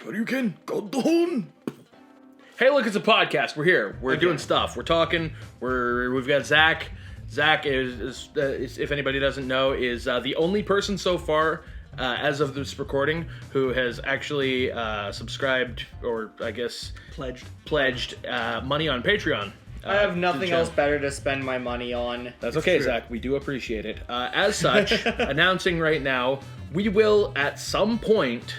Hadouken! Godon! Hey, look, it's a podcast. We're here. We're doing stuff. We're talking. We've got Zach. Zach is if anybody doesn't know, is the only person so far, as of this recording, who has actually subscribed, or I guess pledged money on Patreon. I have nothing else better to spend my money on. That's okay, Zach. We do appreciate it. As such, announcing right now, we will at some point.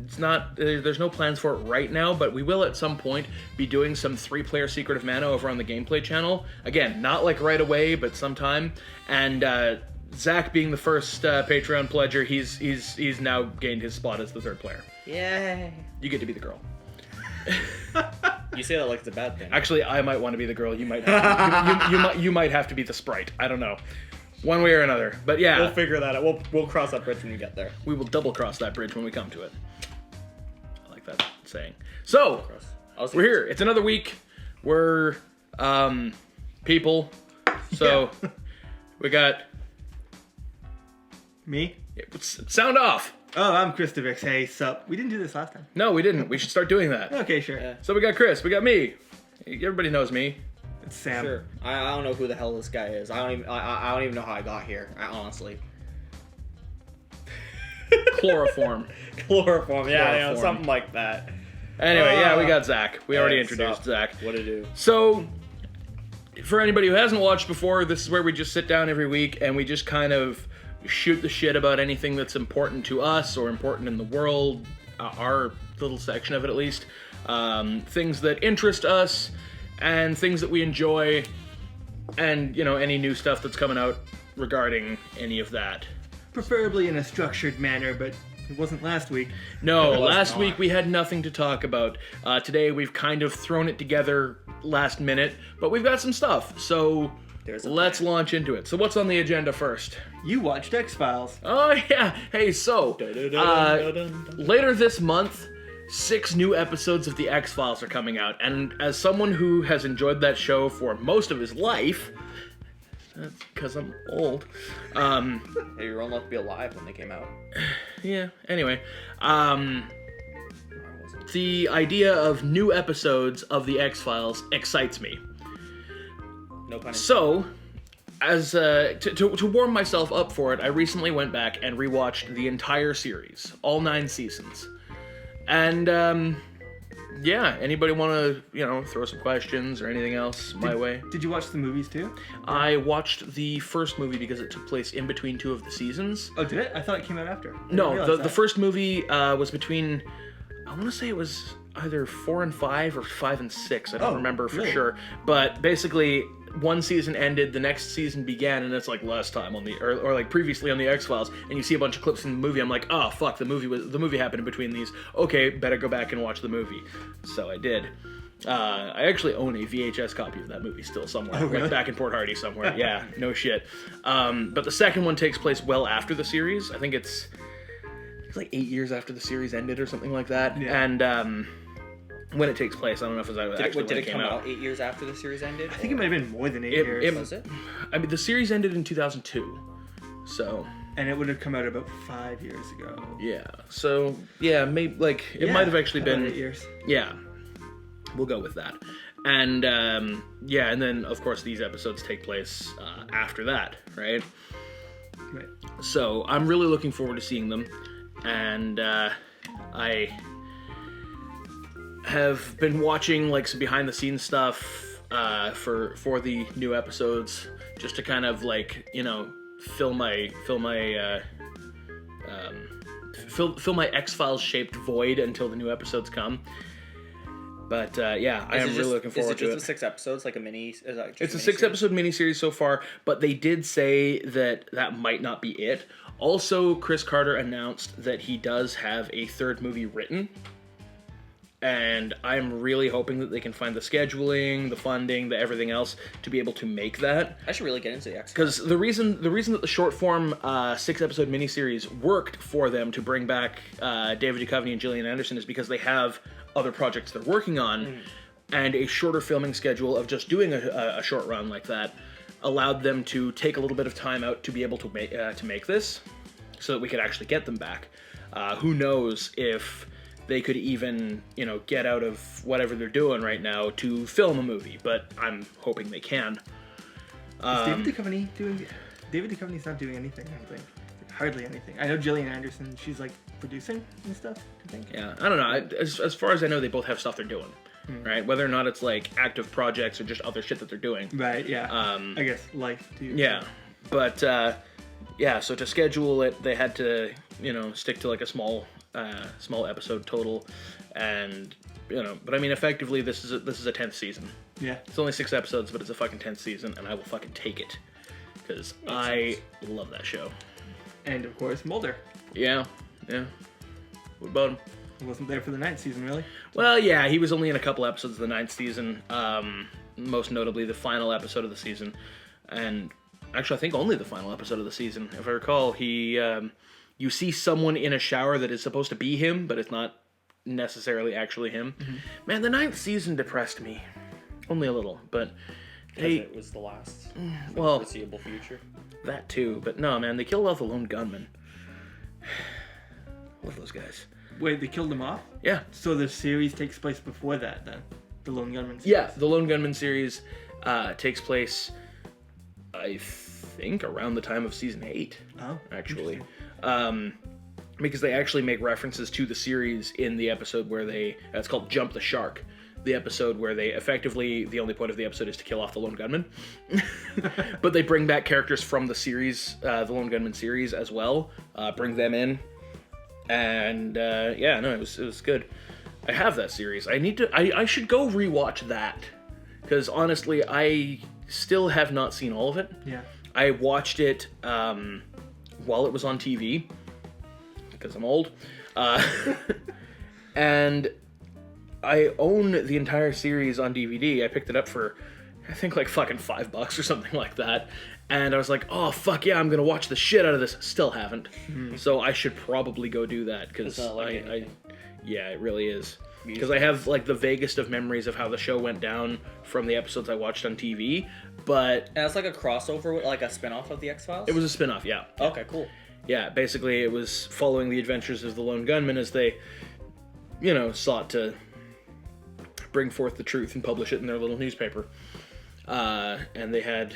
It's not. There's no plans for it right now, but we will at some point be doing some 3-player Secret of Mana over on the Gameplay channel. Again, not like right away, but sometime. And Zach, being the first Patreon pledger, he's now gained his spot as the 3rd player. Yay! You get to be the girl. You say that like it's a bad thing. Actually, I might want to be the girl. You might have to, you might have to be the sprite. I don't know. One way or another. But yeah. We'll figure that out. We'll cross that bridge when we get there. We will double cross that bridge when we come to it. I like that saying. So, we're here. It's another week. We're people. So, we got... Me? Sound off. Oh, I'm Christopher. Hey, sup? We didn't do this last time. No, we didn't. We should start doing that. Okay, sure. Yeah. So we got Chris. We got me. Everybody knows me. It's Sam. Sure. I don't know who the hell this guy is. I don't even know how I got here. Honestly. Chloroform. Chloroform. Yeah, Chloroform. something like that. Anyway, yeah, we got Zach. We already Hey, introduced sup? Zach. What to do? So, for anybody who hasn't watched before, this is where we just sit down every week and we just kind of shoot the shit about anything that's important to us or important in the world, our little section of it at least. Things that interest us and things that we enjoy, and, you know, any new stuff that's coming out regarding any of that. Preferably in a structured manner, but it wasn't last week. No, It was last not. week we had nothing to talk about. Today we've kind of thrown it together last minute, but we've got some stuff, so let's launch into it. So what's on the agenda first? You watched X-Files. Oh yeah, hey, so later this month, 6 new episodes of the X-Files are coming out, and as someone who has enjoyed that show for most of his life, that's because I'm old, Hey, you're old enough to be alive when they came out. yeah, anyway, the idea of new episodes of the X-Files excites me. No pun intended. So, as to warm myself up for it, I recently went back and rewatched the entire series, all 9 seasons. And yeah, anybody want to, throw some questions or anything else my way? Did you watch the movies too? I watched the first movie because it took place in between 2 of the seasons. Oh, did it? I thought it came out after. I didn't No, realize the that. first movie was between, I want to say it was either 4 and 5 or 5 and 6. I don't Oh, remember for really? sure. But basically, one season ended, the next season began, and it's like last time on the or like previously on the X-Files, and you see a bunch of clips in the movie. I'm like, oh fuck, the movie happened in between these. Okay, better go back and watch the movie. So I did. I actually own a VHS copy of that movie still somewhere, Oh, really? like back in Port Hardy somewhere. Yeah, no shit. But the second one takes place well after the series. I think it's like 8 years after the series ended or something like that. Yeah. And when it takes place, I don't know if it was actually Did when it come came out 8 years after the series ended? I think it might have been more than 8 It- years. it- Was it? I mean, the series ended in 2002, so And it would have come out about 5 years ago. yeah. So yeah, maybe like it Yeah, might have actually about been 8 years. yeah. We'll go with that, and yeah, and then of course these episodes take place after that, right? Right. So I'm really looking forward to seeing them, and I have been watching like some behind the scenes stuff for the new episodes, just to kind of like fill my X-Files shaped void until the new episodes come. But yeah, I am really looking forward to Is it it. just the 6 episodes, like a mini? Is that just It's a mini 6-episode miniseries so far, but they did say that might not be it. Also, Chris Carter announced that he does have a 3rd movie written, and I'm really hoping that they can find the scheduling, the funding, the everything else to be able to make that. I should really get into the X. Because the reason that the short form 6-episode miniseries worked for them to bring back David Duchovny and Gillian Anderson is because they have other projects they're working on, and a shorter filming schedule of just doing a short run like that allowed them to take a little bit of time out to be able to make this, so that we could actually get them back. Who knows if they could even, get out of whatever they're doing right now to film a movie, but I'm hoping they can. Is David Duchovny doing? David Duchovny's not doing anything, I don't think. Hardly anything. I know Gillian Anderson, she's like producing and stuff, I think. Yeah, I don't know. As far as I know, they both have stuff they're doing, right? Whether or not it's like active projects or just other shit that they're doing. Right, yeah. I guess life, too. Yeah, but so to schedule it, they had to, stick to like a small episode total, and but I mean, effectively, this is a 10th season. Yeah. It's only 6 episodes, but it's a fucking 10th season, and I will fucking take it because I love that show. And of course, Mulder. Yeah. What about him? He wasn't there for the 9th season, really. Well, yeah, he was only in a couple episodes of the 9th season, most notably the final episode of the season, and actually I think only the final episode of the season. If I recall, you see someone in a shower that is supposed to be him, but it's not necessarily actually him. Mm-hmm. Man, the 9th season depressed me. Only a little, but it was the last foreseeable future. That too, but no, man, they killed off the lone gunman. Love those guys. Wait, they killed him off? Yeah. So the series takes place before that, then? The Lone Gunman series? Yeah, the Lone Gunman series takes place, I think, around the time of season 8. Oh, actually. Because they actually make references to the series in the episode where it's called Jump the Shark. The episode where they effectively, the only point of the episode is to kill off the Lone Gunman. But they bring back characters from the series, the Lone Gunman series as well, bring them in. And it was good. I have that series. I should go rewatch that. Because honestly, I still have not seen all of it. Yeah. I watched it while it was on TV. Because I'm old. And I own the entire series on DVD. I picked it up for, I think, like fucking $5 or something like that. And I was like, oh, fuck yeah, I'm going to watch the shit out of this. Still haven't. So I should probably go do that. Because yeah, it really is. Because I have like the vaguest of memories of how the show went down from the episodes I watched on TV. But... And it's like a crossover, like a spin-off of the X-Files? It was a spin-off, yeah. Okay, cool. Yeah, basically it was following the adventures of the Lone Gunman as they, sought to bring forth the truth and publish it in their little newspaper. And they had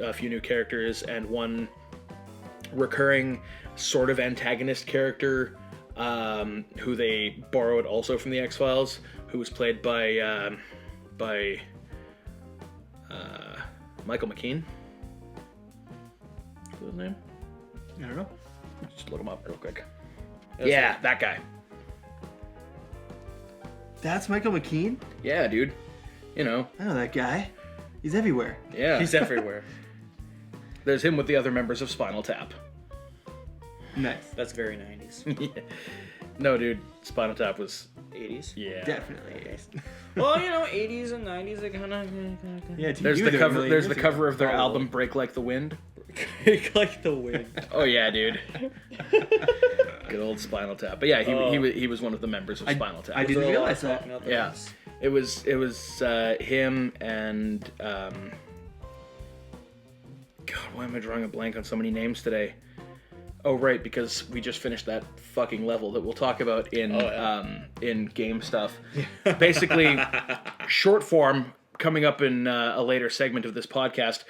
a few new characters and one recurring sort of antagonist character who they borrowed also from the X-Files, who was played by Michael McKean. What's his name? I don't know. Just look him up real quick. Yeah, that guy. That's Michael McKean? Yeah, dude. I know that guy. He's everywhere. Yeah. He's everywhere. There's him with the other members of Spinal Tap. Nice. That's very 90s. Yeah. No, dude. Spinal Tap was... 80s? Yeah. Definitely. Well, 80s and 90s, they kind of... Yeah, There's the cover. There's the cover of their album, Break Like the Wind. Like the wind. Oh yeah, dude. Good old Spinal Tap. But yeah, he was one of the members of Spinal Tap. I didn't realize that. Yeah, it was him and God, why am I drawing a blank on so many names today? Oh right, because we just finished that fucking level that we'll talk about in game stuff. Basically, short form coming up in a later segment of this podcast.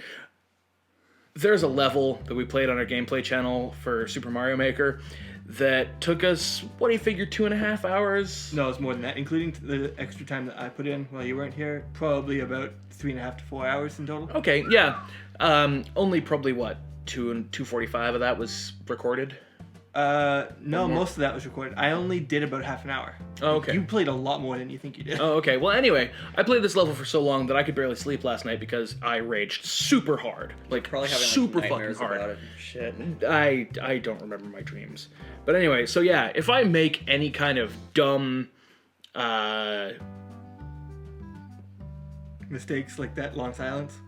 There's a level that we played on our gameplay channel for Super Mario Maker that took us, what do you figure, 2.5 hours? No, it's more than that, including the extra time that I put in while you weren't here. Probably about 3.5 to 4 hours in total. Okay, yeah. Only probably, what, 2:45 of that was recorded? No, most of that was recorded. I only did about half an hour. Oh, okay. You played a lot more than you think you did. Oh, okay. Well, anyway, I played this level for so long that I could barely sleep last night because I raged super hard. Like, probably having super fucking nightmares hard. about it. Shit. I don't remember my dreams. But anyway, so yeah, if I make any kind of dumb, Mistakes like that long silence.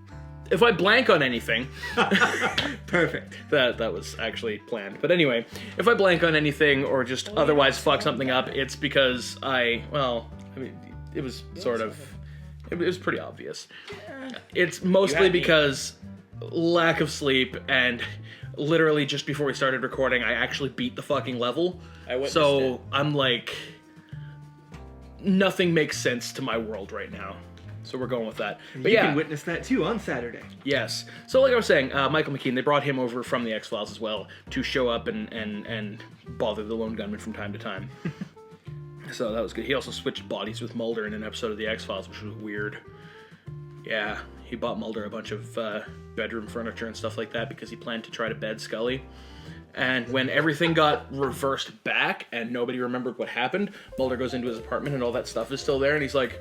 if I blank on anything, Perfect. that was actually planned. But anyway, if I blank on anything or just otherwise fuck something up, it's because it was sort of, it was pretty obvious. It's mostly because lack of sleep and literally just before we started recording, I actually beat the fucking level. I witnessed so it. I'm like, nothing makes sense to my world right now. So we're going with that. But you yeah, can witness that too on Saturday. yes. So like I was saying, Michael McKean, they brought him over from the X-Files as well to show up and bother the lone gunman from time to time. So that was good. He also switched bodies with Mulder in an episode of the X-Files, which was weird. Yeah, he bought Mulder a bunch of bedroom furniture and stuff like that because he planned to try to bed Scully. And when everything got reversed back and nobody remembered what happened, Mulder goes into his apartment and all that stuff is still there, and he's like,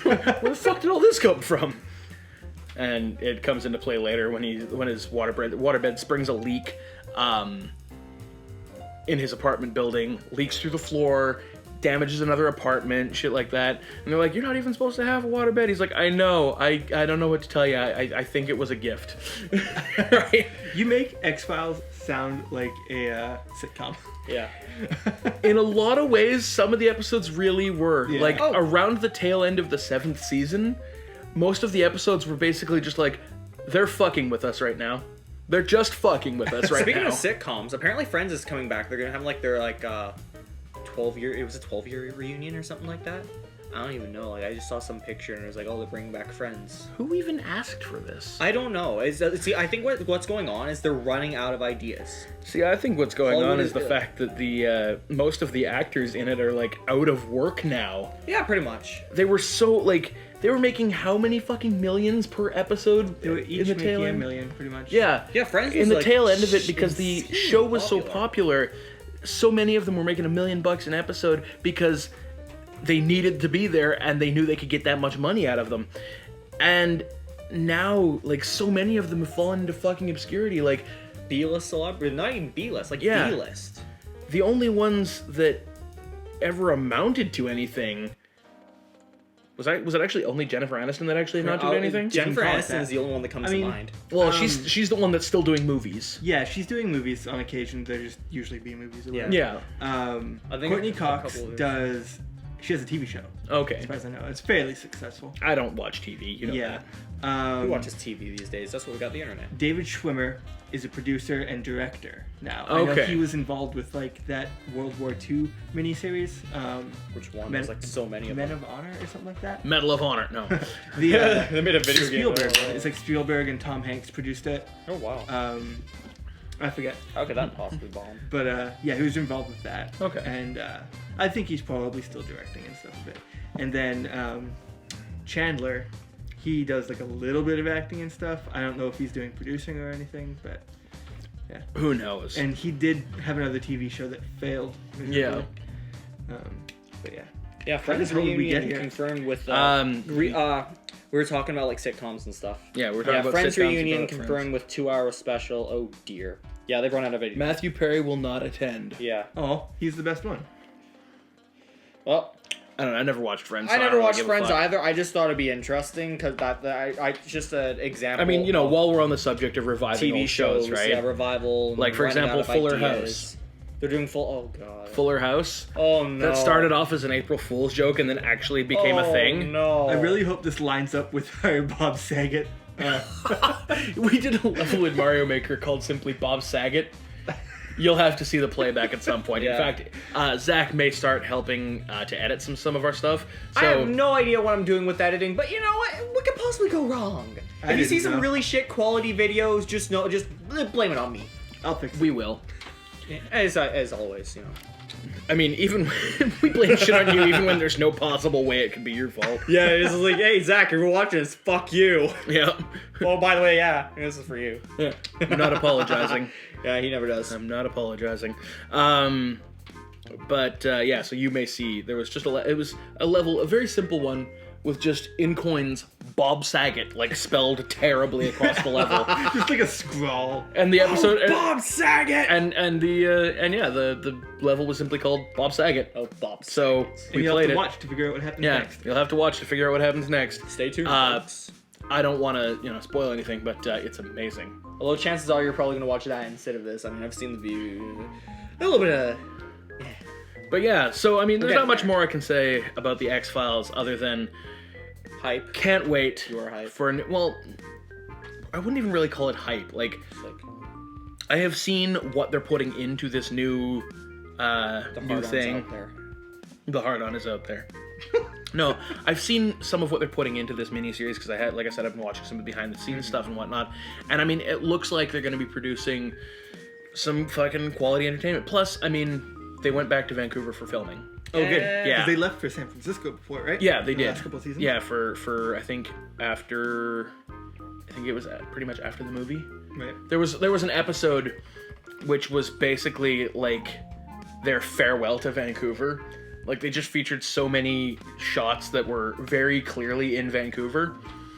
where the fuck did all this come from? And it comes into play later when his waterbed springs a leak in his apartment building, leaks through the floor, damages another apartment, shit like that. And they're like, you're not even supposed to have a waterbed. He's like, I know, I don't know what to tell you. I think it was a gift. Right? You make X-Files sound like a sitcom. Yeah. In a lot of ways, some of the episodes really were. Yeah. Like, Oh. around the tail end of the 7th season, most of the episodes were basically just like, they're fucking with us right now. They're just fucking with us right Speaking now. of sitcoms, apparently Friends is coming back. They're gonna have like their 12-year. It was a 12-year reunion or something like that. I don't even know. Like I just saw some picture and it was like, oh, they're bringing back Friends. Who even asked for this? I don't know. See, I think what's going on is they're running out of ideas. See, I think what's going Hollywood on is is the good. fact that the most of the actors in it are like out of work now. Yeah, pretty much. They were so like they were making how many fucking millions per episode They were in each the making tail $1 end? million, pretty much. Yeah, Yeah, Friends in was, the like, tail end of it because the insanely show was so popular. popular. So many of them were making $1 million an episode because they needed to be there and they knew they could get that much money out of them. And now, like, so many of them have fallen into fucking obscurity. Like, B-list celebrity, not even B-list, like Yeah. B-list. the only ones that ever amounted to anything was it actually only Jennifer Aniston that actually amounted to anything? Jennifer call it Aniston that. is the only one that comes I mean, to mind. Well, she's the one that's still doing movies. Yeah, she's doing movies on occasion. They're just usually B movies or Yeah. whatever. Yeah. I think Courtney a Cox couple of- does. She has a TV show, Okay. as far as I know. It's fairly successful. I don't watch TV. You know Yeah. that. Who watches TV these days? That's what we got the internet. David Schwimmer is a producer and director now. I know Okay. he was involved with like that World War II miniseries, Which one? Men- There's like so many of Men them. of Honor or something like that. Medal of Honor. No. The They made a video game. Spielberg one. It's like Spielberg and Tom Hanks produced it. Oh wow. I forget. How could that possibly bomb? But yeah, he was involved with that. Okay. And I think he's probably still directing and stuff a bit. And then Chandler, he does like a little bit of acting and stuff. I don't know if he's doing producing or anything, but yeah. Who knows? And he did have another TV show that failed. miserably. But yeah. Yeah, Friends How did we reunion get here? confirmed with. We- we were talking about like sitcoms and stuff. yeah, we're talking Yeah, about Friends sitcoms reunion about confirmed Friends. with 2-hour special. Oh dear. Yeah, they've run out of ideas. Matthew Perry will not attend. Yeah. Oh, he's the best one. Well, I don't know. I never watched Friends. I so never don't really watched give a Friends fuck. either. I just thought it'd be interesting because I just an example. I mean, you know, of while we're on the subject of reviving TV old shows, right? yeah, revival. Like, for running out example, of Fuller ideas. House. They're doing full. Oh god. Fuller House. Oh no. That started off as an April Fool's joke and then actually became a thing. No. I really hope this lines up with our Bob Saget. We did a level in Mario Maker called simply Bob Saget. You'll have to see the playback at some point. Yeah. In fact, Zach may start helping to edit some of our stuff. So I have no idea what I'm doing with editing, but you know what could possibly go wrong? I If you see didn't some know. really shit quality videos, just blame it on me. I'll fix it. we will. As always, you know. I mean, even we blame shit on you, even when there's no possible way it could be your fault. Yeah, it's like, hey Zach, if you're watching this, fuck you. Yeah. Oh, by the way, yeah, this is for you. Yeah. I'm not apologizing. Yeah, he never does. I'm not apologizing. But yeah, so you may see there was just it was a level, a very simple one with just in coins Bob Saget like spelled terribly across the level, Just like a scrawl. and the episode Bob Saget. and the level was simply called Bob Saget. Oh, Bob. So And we you'll played have to it. watch to figure out what happens Yeah, next. you'll have to watch to figure out what happens next. Stay tuned, Uh, folks. I don't want to spoil anything, but it's amazing. Although chances are you're probably gonna watch that instead of this. I mean, I've seen the view. A little bit of. But yeah, so I mean, there's Okay. not much more I can say about the X-Files other than Hype. can't wait You are hype. for well, I wouldn't even really call it hype. Like It's like I have seen what they're putting into this new the new hard-ons thing. out there. The hard-on is out there. No, I've seen some of what they're putting into this miniseries because like I said, I've been watching some of the behind-the-scenes stuff and whatnot. And I mean, it looks like they're going to be producing some fucking quality entertainment. Plus, I mean, they went back to Vancouver for filming. Oh, good. Yeah. 'Cause they left for San Francisco before, right? Yeah, they In did. The last couple of seasons. Yeah, for I think it was pretty much after the movie. Right. There was an episode which was basically like their farewell to Vancouver. Like they just featured so many shots that were very clearly in Vancouver,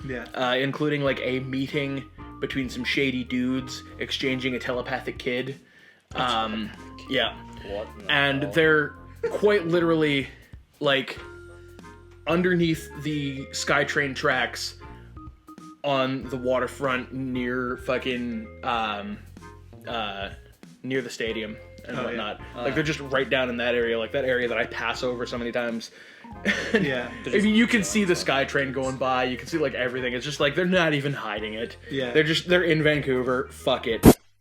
Yeah. including like a meeting between some shady dudes exchanging a telepathic kid. Yeah. What in the And hell? they're quite literally like underneath the SkyTrain tracks on the waterfront near fucking near the stadium and Oh, yeah. whatnot. Like they're just right down in that area, like that area that I pass over so many times. Yeah. I mean, you can see the SkyTrain going by. You can see like everything. It's just like they're not even hiding it. Yeah. They're in Vancouver. Fuck it.